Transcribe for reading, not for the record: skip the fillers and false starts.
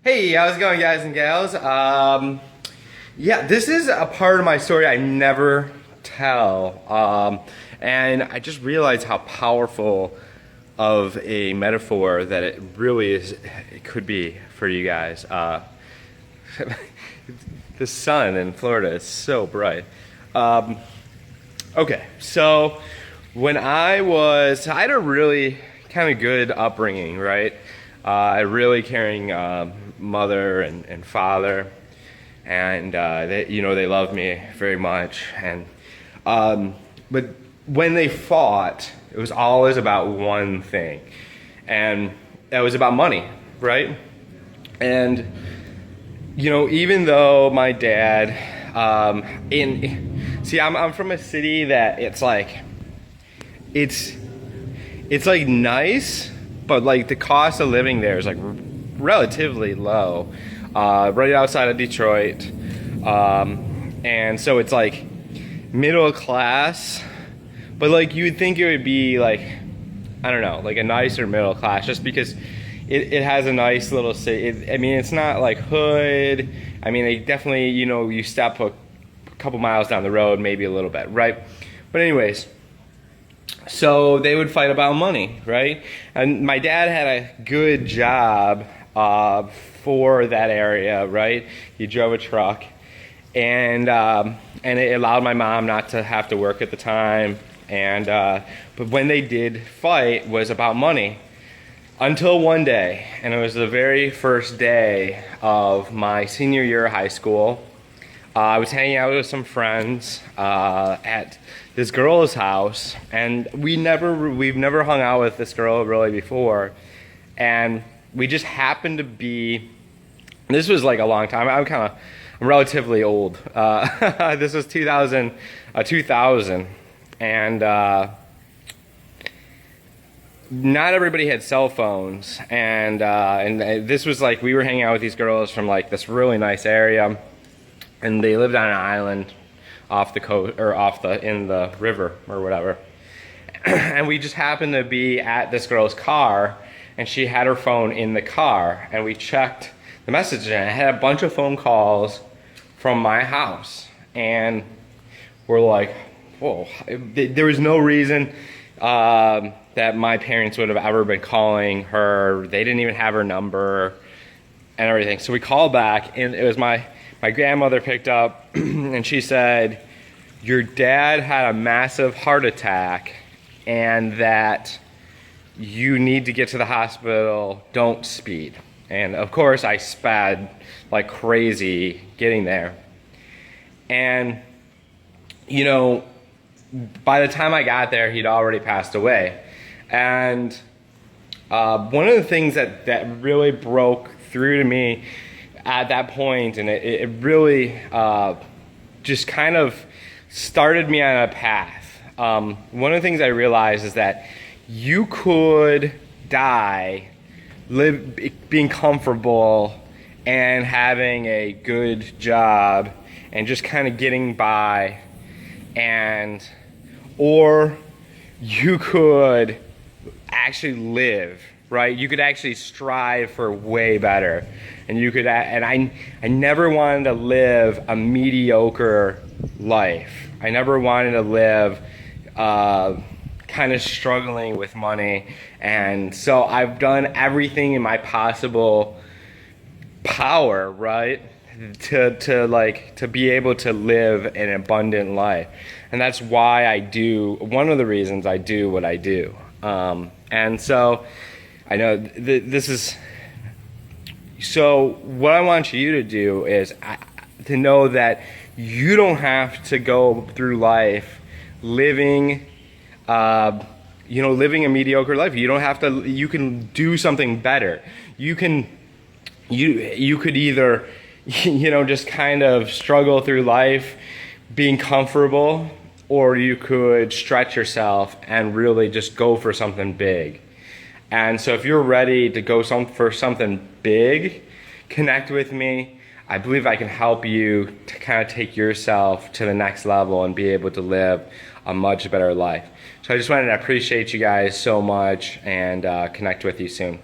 Hey, how's it going, guys and gals? Yeah, this is a part of my story I never tell. And I just realized how powerful of a metaphor that it really is, it could be for you guys. The sun in Florida is so bright. Okay, so when I had a really kind of good upbringing, right? A really caring mother and father, and they loved me very much. And but when they fought, it was always about one thing, and that was about money, right? And even though my dad, I'm from a city that it's like nice, but like the cost of living there is like relatively low, right outside of Detroit, and so it's like middle class, but like you would think it would be like, I don't know, like a nicer middle class, just because it has a nice little city. It's not like hood. It definitely, you step a couple miles down the road, maybe a little bit, right? But anyways, so they would fight about money, right? And my dad had a good job for that area, right? He drove a truck, and it allowed my mom not to have to work at the time. But when they did fight, was about money. Until one day, and it was the very first day of my senior year of high school. I was hanging out with some friends at this girl's house, and we've never hung out with this girl really before, and we just happened to be. This was like a long time. I'm relatively old. This was 2000, and not everybody had cell phones, and this was like we were hanging out with these girls from like this really nice area. And they lived on an island off the coast, or in the river or whatever. And we just happened to be at this girl's car, and she had her phone in the car, and we checked the message, and I had a bunch of phone calls from my house, and we're like, whoa, there was no reason that my parents would have ever been calling her. They didn't even have her number and everything. So we called back, and it was my grandmother picked up, and she said, your dad had a massive heart attack, and that you need to get to the hospital, don't speed. And of course I sped like crazy getting there. And by the time I got there, he'd already passed away. And one of the things that really broke through to me at that point, and it really just kind of started me on a path. One of the things I realized is that you could die being comfortable and having a good job and just kind of getting by, or you could actually live, right? You could actually strive for way better. And I never wanted to live a mediocre life. I never wanted to live kind of struggling with money. And so I've done everything in my possible power, right? To be able to live an abundant life. And that's why one of the reasons I do what I do. And so I know this is. So what I want you to do is to know that you don't have to go through life living a mediocre life. You don't have to. You can do something better. You could either just kind of struggle through life being comfortable, or you could stretch yourself and really just go for something big. And so if you're ready to go for something big, connect with me. I believe I can help you to kind of take yourself to the next level and be able to live a much better life. So I just wanted to appreciate you guys so much, and connect with you soon.